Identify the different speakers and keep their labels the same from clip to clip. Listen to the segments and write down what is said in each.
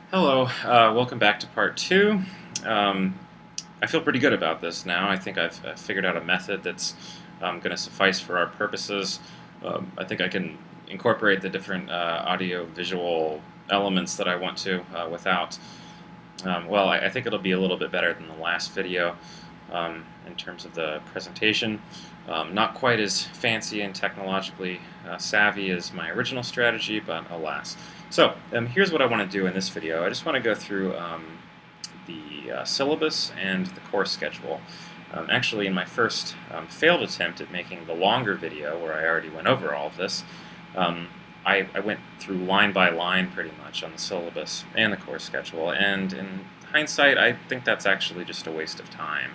Speaker 1: Hello, welcome back to part two. Um, I feel pretty good about this now. I think I've figured out a method that's going to suffice for our purposes. I think I can incorporate the different audio-visual elements that I want to without. Well, I think it'll be a little bit better than the last video in terms of the presentation. Not quite as fancy and technologically savvy as my original strategy, but alas. So here's what I want to do in this video. I just want to go through the syllabus and the course schedule. Actually, in my first failed attempt at making the longer video, where I already went over all of this, I went through line by line pretty much on the syllabus and the course schedule, and in hindsight, I think that's actually just a waste of time.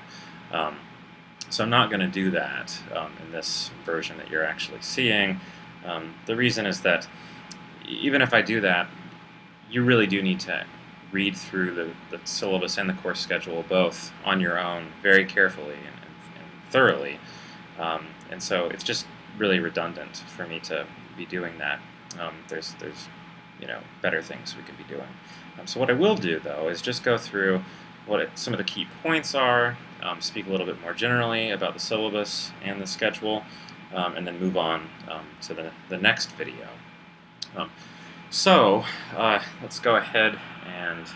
Speaker 1: So I'm not going to do that in this version that you're actually seeing. The reason is that even if I do that, you really do need to read through the syllabus and the course schedule both on your own very carefully and thoroughly. And so it's just really redundant for me to be doing that. There's better things we could be doing. So what I will do, though, is just go through what some of the key points are, speak a little bit more generally about the syllabus and the schedule, and then move on to the next video. So let's go ahead and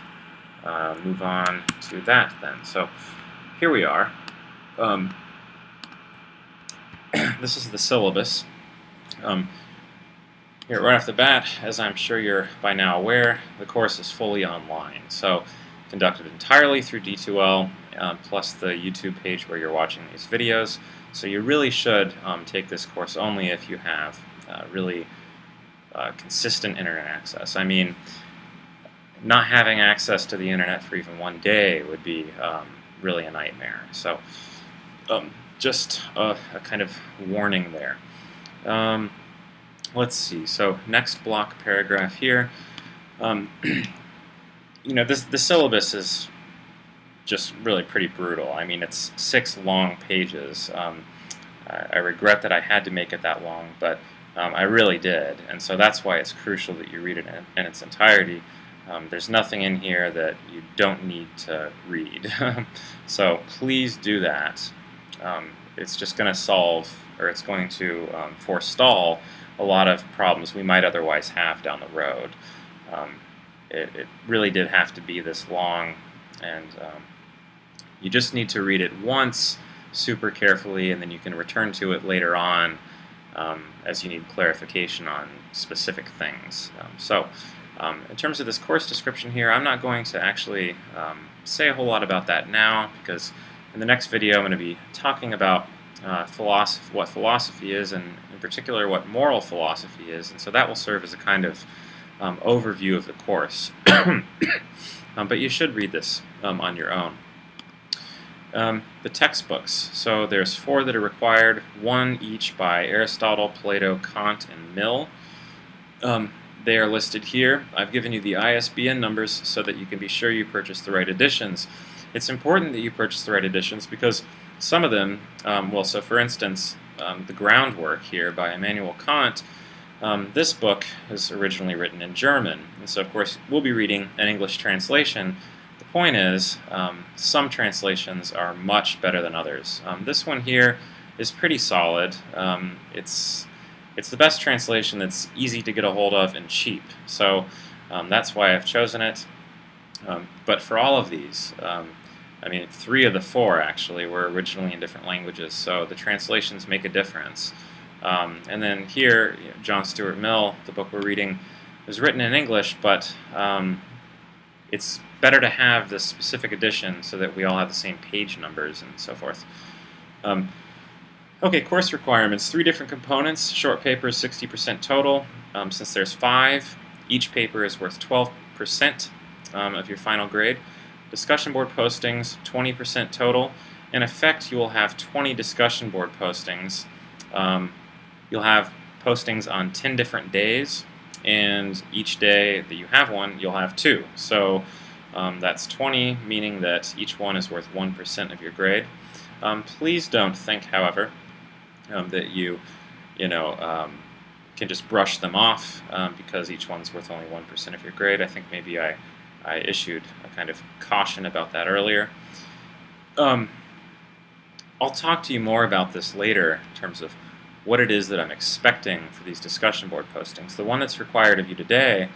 Speaker 1: move on to that then. So here we are. This is the syllabus. Here, right off the bat, as I'm sure you're by now aware, the course is fully online. So conducted entirely through D2L, plus the YouTube page where you're watching these videos. So you really should take this course only if you have really consistent internet access. I mean, not having access to the internet for even one day would be really a nightmare. So just a kind of warning there. Let's see. So next block paragraph here. The syllabus is just really pretty brutal. I mean, it's 6 long pages. I regret that I had to make it that long, but I really did, and so that's why it's crucial that you read it in its entirety. There's nothing in here that you don't need to read. So please do that. It's just going to solve, or it's going to forestall a lot of problems we might otherwise have down the road. It really did have to be this long, and you just need to read it once super carefully, and then you can return to it later on as you need clarification on specific things. In terms of this course description here, I'm not going to actually say a whole lot about that now, because in the next video I'm going to be talking about what philosophy is, and in particular what moral philosophy is, and so that will serve as a kind of overview of the course. But you should read this on your own. The textbooks. So there's 4 that are required, 1 each by Aristotle, Plato, Kant, and Mill. They are listed here. I've given you the ISBN numbers so that you can be sure you purchase the right editions. It's important that you purchase the right editions because some of them, so for instance, the Groundwork here by Immanuel Kant, this book is originally written in German, and so of course we'll be reading an English translation. The point is, some translations are much better than others. This one here is pretty solid. It's the best translation that's easy to get a hold of and cheap, so that's why I've chosen it. But for all of these, I mean, 3 of the 4 actually were originally in different languages, so the translations make a difference. And then here, John Stuart Mill, the book we're reading, was written in English, but it's better to have the specific edition so that we all have the same page numbers and so forth. Okay, course requirements. 3 different components. Short paper is 60% total. Since there's 5, each paper is worth 12% of your final grade. Discussion board postings, 20% total. In effect, you will have 20 discussion board postings. You'll have postings on 10 different days, and each day that you have one, you'll have 2. So that's 20, meaning that each one is worth 1% of your grade. Please don't think, however, that you can just brush them off because each one's worth only 1% of your grade. I think maybe I I issued a kind of caution about that earlier. I'll talk to you more about this later in terms of what it is that I'm expecting for these discussion board postings. The one that's required of you today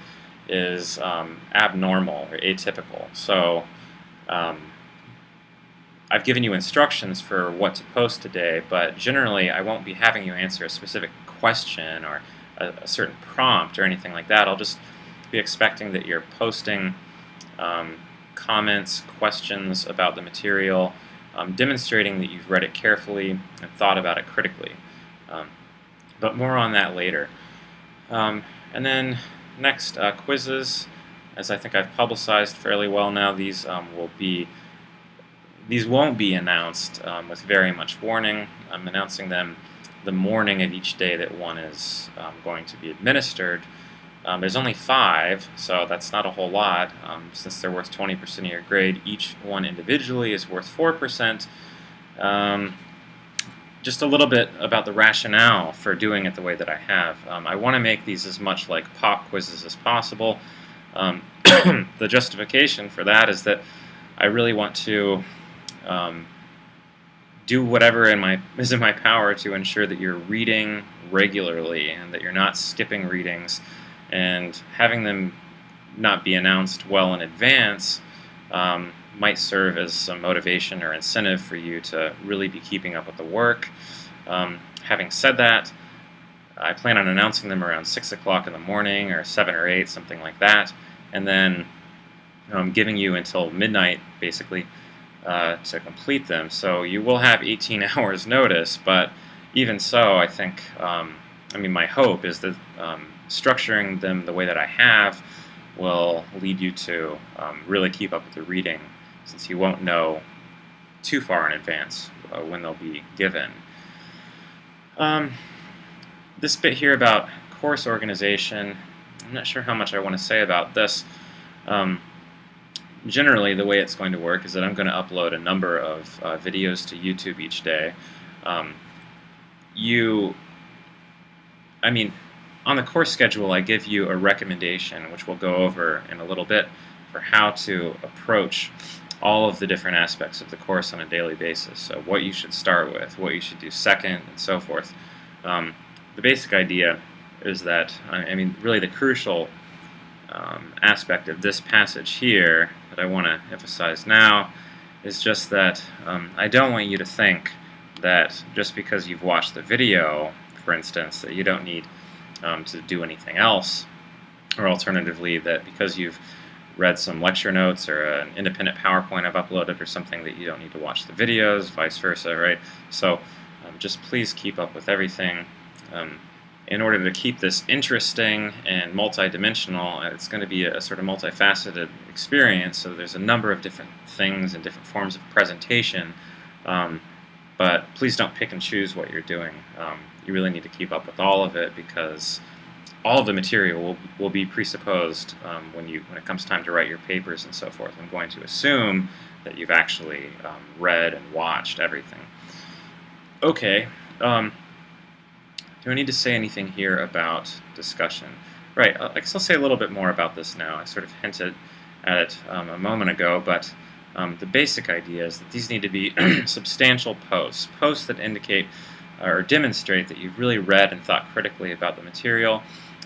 Speaker 1: is abnormal or atypical. So I've given you instructions for what to post today, but generally I won't be having you answer a specific question or a certain prompt or anything like that. I'll just be expecting that you're posting comments, questions about the material, demonstrating that you've read it carefully and thought about it critically. But more on that later. And then next, quizzes. As I think I've publicized fairly well now, these won't be announced with very much warning. I'm announcing them the morning of each day that one is going to be administered. There's only 5, so that's not a whole lot. Since they're worth 20% of your grade, each one individually is worth 4%. Just a little bit about the rationale for doing it the way that I have. I want to make these as much like pop quizzes as possible. The justification for that is that I really want to do whatever is in my power to ensure that you're reading regularly and that you're not skipping readings, and having them not be announced well in advance might serve as some motivation or incentive for you to really be keeping up with the work. Having said that, I plan on announcing them around 6 o'clock in the morning or 7 or 8, something like that, and then giving you until midnight basically to complete them. So you will have 18 hours notice, but even so, I think, my hope is that structuring them the way that I have will lead you to really keep up with the reading, since you won't know too far in advance when they'll be given. This bit here about course organization, I'm not sure how much I want to say about this. Generally, the way it's going to work is that I'm going to upload a number of videos to YouTube each day. On the course schedule, I give you a recommendation, which we'll go over in a little bit, for how to approach all of the different aspects of the course on a daily basis. So what you should start with, what you should do second, and so forth. The basic idea is that, really the crucial aspect of this passage here that I want to emphasize now is just that I don't want you to think that just because you've watched the video, for instance, that you don't need to do anything else, or alternatively that because you've read some lecture notes or an independent PowerPoint I've uploaded or something that you don't need to watch the videos, vice versa, right? So just please keep up with everything. In order to keep this interesting and multi-dimensional, it's going to be a sort of multifaceted experience, so there's a number of different things and different forms of presentation, but please don't pick and choose what you're doing. You really need to keep up with all of it, because all of the material will be presupposed when it comes time to write your papers and so forth. I'm going to assume that you've actually read and watched everything. Okay. Do I need to say anything here about discussion? Right, I guess I'll say a little bit more about this now. I sort of hinted at it a moment ago, but the basic idea is that these need to be substantial posts that indicate or demonstrate that you've really read and thought critically about the material.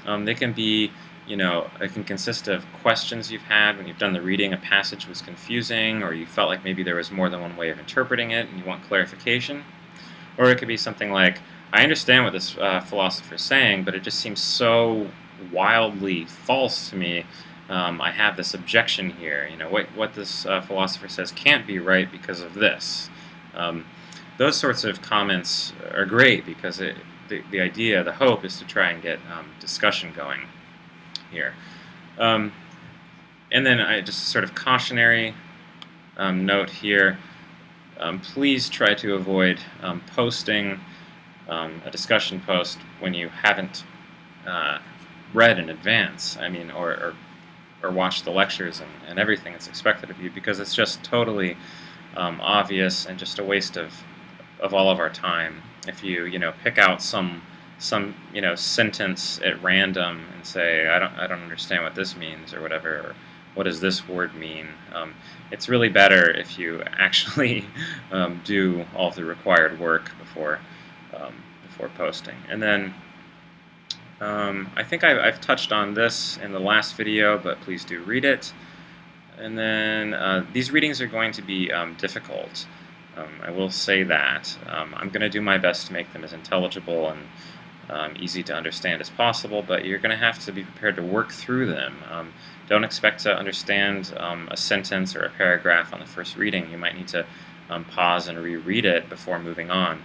Speaker 1: They can be, it can consist of questions you've had when you've done the reading, a passage was confusing, or you felt like maybe there was more than one way of interpreting it and you want clarification. Or it could be something like, I understand what this philosopher is saying, but it just seems so wildly false to me. I have this objection here. What this philosopher says can't be right because of this. Those sorts of comments are great because the idea, the hope, is to try and get discussion going here. And then just a sort of cautionary note here. Please try to avoid posting a discussion post when you haven't read in advance, or watched the lectures and everything that's expected of you, because it's just totally obvious and just a waste of all of our time if you pick out some sentence at random and say I don't understand what this means or whatever, what does this word mean? It's really better if you actually do all the required work before posting. And then I think I've touched on this in the last video, but please do read it. And then these readings are going to be difficult. I will say that. I'm going to do my best to make them as intelligible and easy to understand as possible, but you're going to have to be prepared to work through them. Don't expect to understand a sentence or a paragraph on the first reading. You might need to pause and reread it before moving on.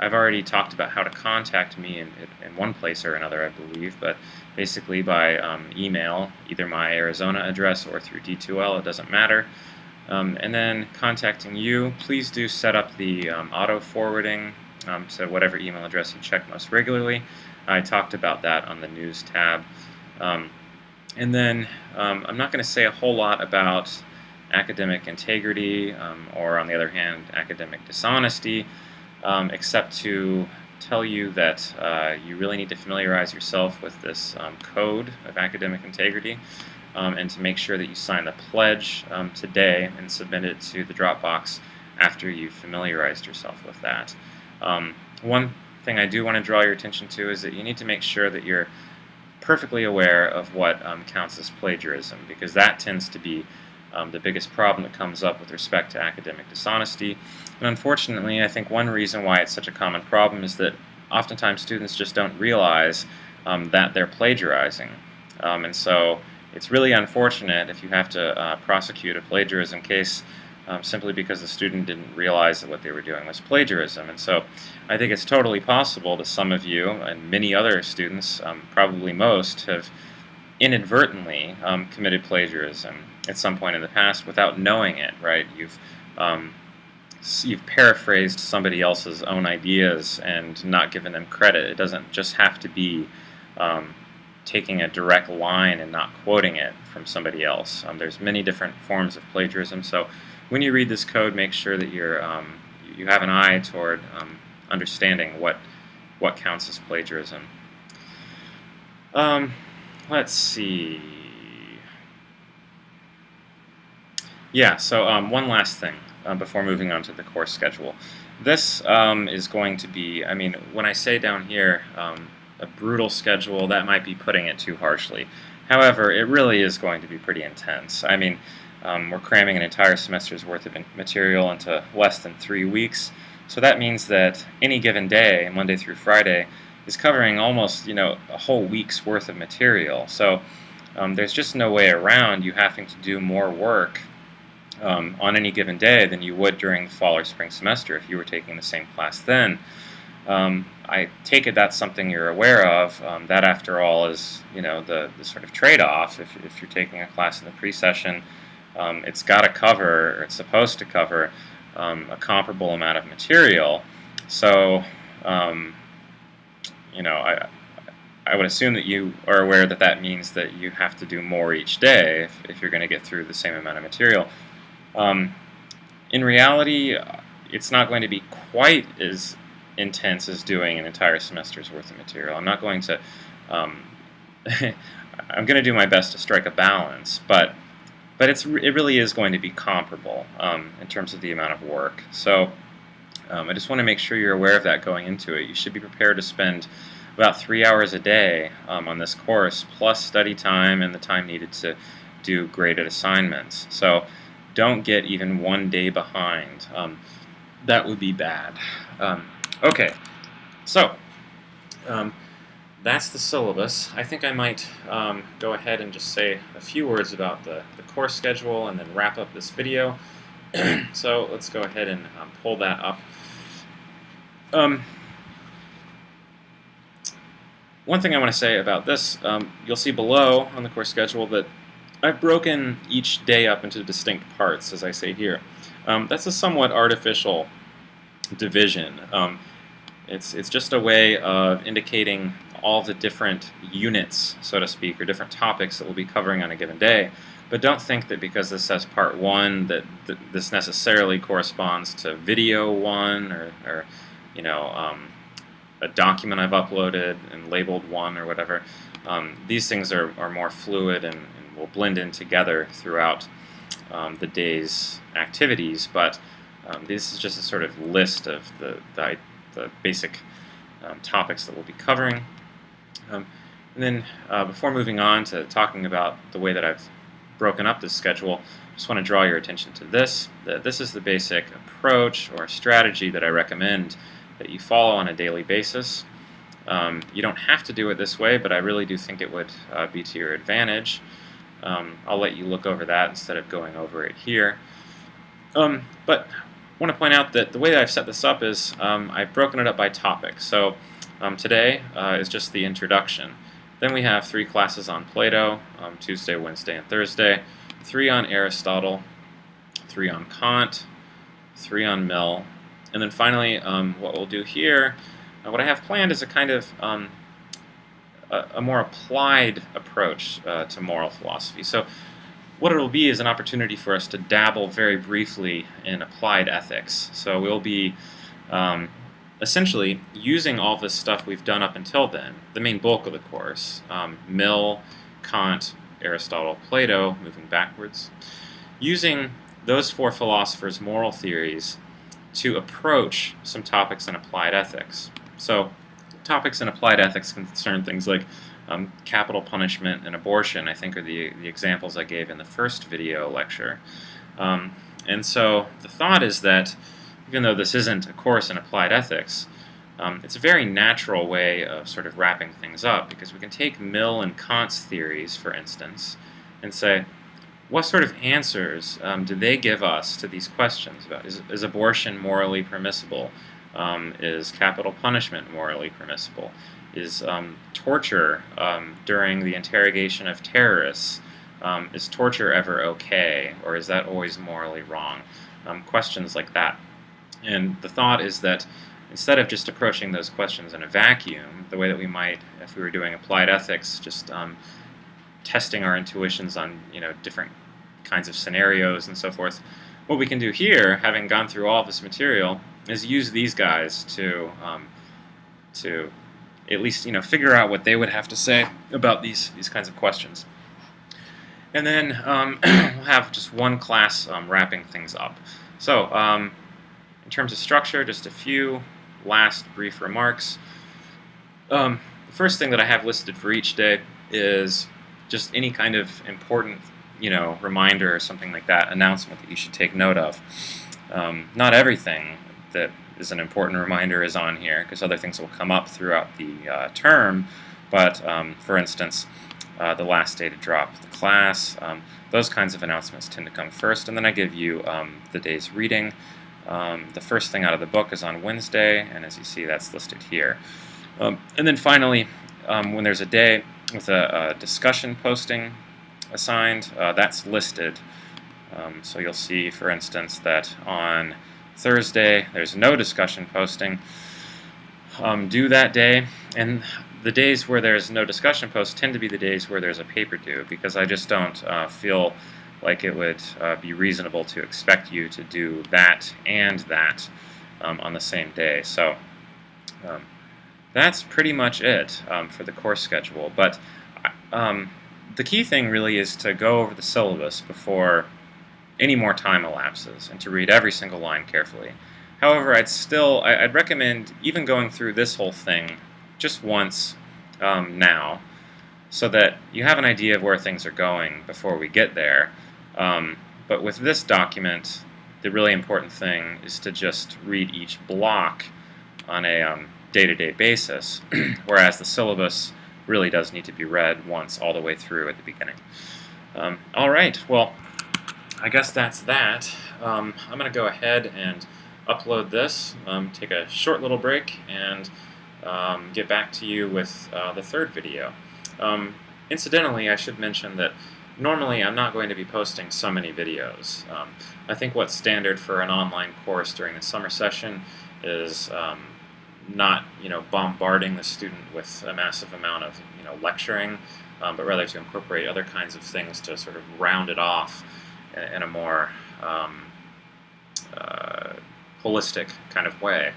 Speaker 1: I've already talked about how to contact me in one place or another, I believe, but basically by email, either my Arizona address or through D2L, it doesn't matter. And then contacting you, please do set up the auto-forwarding to whatever email address you check most regularly. I talked about that on the News tab. And then I'm not going to say a whole lot about academic integrity or, on the other hand, academic dishonesty, except to tell you that you really need to familiarize yourself with this code of academic integrity and to make sure that you sign the pledge today and submit it to the Dropbox after you've familiarized yourself with that. One thing I do want to draw your attention to is that you need to make sure that you're perfectly aware of what counts as plagiarism, because that tends to be the biggest problem that comes up with respect to academic dishonesty. And unfortunately, I think one reason why it's such a common problem is that oftentimes students just don't realize that they're plagiarizing. And so it's really unfortunate if you have to prosecute a plagiarism case simply because the student didn't realize that what they were doing was plagiarism. And so I think it's totally possible that some of you and many other students, probably most, have inadvertently committed plagiarism at some point in the past without knowing it, right? You've paraphrased somebody else's own ideas and not given them credit. It doesn't just have to be taking a direct line and not quoting it from somebody else. There's many different forms of plagiarism, so when you read this code, make sure that you have an eye toward understanding what counts as plagiarism. Let's see. Yeah, so one last thing before moving on to the course schedule. This is going to be, I mean, when I say down here a brutal schedule, that might be putting it too harshly. However, it really is going to be pretty intense. I mean, we're cramming an entire semester's worth of material into less than 3 weeks. So that means that any given day, Monday through Friday, is covering almost, a whole week's worth of material. So there's just no way around you having to do more work on any given day than you would during the fall or spring semester if you were taking the same class then. I take it that's something you're aware of. That, after all, is the sort of trade-off. If you're taking a class in the pre-session, it's got to cover, or it's supposed to cover, a comparable amount of material. So, I would assume that you are aware that that means that you have to do more each day if you're going to get through the same amount of material. In reality, it's not going to be quite as intense as doing an entire semester's worth of material. I'm not going to I'm going to do my best to strike a balance, but it really is going to be comparable in terms of the amount of work. So I just want to make sure you're aware of that going into it. You should be prepared to spend about 3 hours a day on this course, plus study time and the time needed to do graded assignments. So don't get even 1 day behind. That would be bad. Okay, so that's the syllabus. I think I might go ahead and just say a few words about the course schedule and then wrap up this video. So let's go ahead and pull that up. One thing I want to say about this, you'll see below on the course schedule that I've broken each day up into distinct parts, as I say here. That's a somewhat artificial division. It's just a way of indicating all the different units, so to speak, or different topics that we'll be covering on a given day. But don't think that because this says Part 1 that this necessarily corresponds to Video 1 or a document I've uploaded and labeled 1 or whatever. These things are more fluid and will blend in together throughout the day's activities, but this is just a sort of list of the basic topics that we'll be covering. And then before moving on to talking about the way that I've broken up this schedule, I just want to draw your attention to this. This is the basic approach or strategy that I recommend that you follow on a daily basis. You don't have to do it this way, but I really do think it would be to your advantage. I'll let you look over that instead of going over it here. But I want to point out that the way that I've set this up is I've broken it up by topic. So today is just the introduction. Then we have 3 classes on Plato, Tuesday, Wednesday, and Thursday, 3 on Aristotle, 3 on Kant, 3 on Mill, and then finally what we'll do here, what I have planned is a kind of a more applied approach to moral philosophy. So what it will be is an opportunity for us to dabble very briefly in applied ethics. So we'll be essentially using all this stuff we've done up until then, the main bulk of the course, Mill, Kant, Aristotle, Plato, moving backwards, using those 4 philosophers' moral theories to approach some topics in applied ethics. So topics in applied ethics concern things like capital punishment and abortion, I think, are the examples I gave in the first video lecture. And so the thought is that even though this isn't a course in applied ethics, it's a very natural way of sort of wrapping things up, because we can take Mill and Kant's theories, for instance, and say, what sort of answers do they give us to these questions about is abortion morally permissible? Is capital punishment morally permissible? Is torture during the interrogation of terrorists, is torture ever okay, or is that always morally wrong? Questions like that. And the thought is that instead of just approaching those questions in a vacuum, the way that we might if we were doing applied ethics, just testing our intuitions on different kinds of scenarios and so forth, what we can do here, having gone through all of this material, is use these guys to at least figure out what they would have to say about these kinds of questions. And then we'll have just one class wrapping things up. So in terms of structure, just a few last brief remarks. The first thing that I have listed for each day is just any kind of important reminder or something like that, announcement that you should take note of. Not everything that is an important reminder is on here, because other things will come up throughout the term, but for instance, the last day to drop the class, those kinds of announcements tend to come first, and then I give you the day's reading. The first thing out of the book is on Wednesday, and as you see, that's listed here. And then finally, when there's a day with a discussion posting assigned, that's listed. So you'll see, for instance, that on Thursday there's no discussion posting due that day, and the days where there's no discussion post tend to be the days where there's a paper due, because I just don't feel like it would be reasonable to expect you to do that and that on the same day. So that's pretty much it for the course schedule. But the key thing really is to go over the syllabus before any more time elapses and to read every single line carefully. However, I'd recommend even going through this whole thing just once now, so that you have an idea of where things are going before we get there. But with this document, the really important thing is to just read each block on a day-to-day basis, whereas the syllabus really does need to be read once all the way through at the beginning. All right, well, I guess that's that. I'm going to go ahead and upload this, take a short little break, and get back to you with the third video. Incidentally, I should mention that normally I'm not going to be posting so many videos. I think what's standard for an online course during the summer session is not bombarding the student with a massive amount of lecturing, but rather to incorporate other kinds of things to sort of round it off in a more holistic kind of way.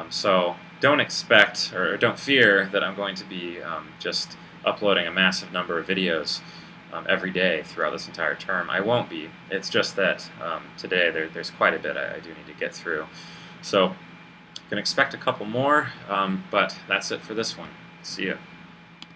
Speaker 1: So don't expect or don't fear that I'm going to be just uploading a massive number of videos every day throughout this entire term. I won't be. It's just that today there's quite a bit I do need to get through. So you can expect a couple more, but that's it for this one. See ya.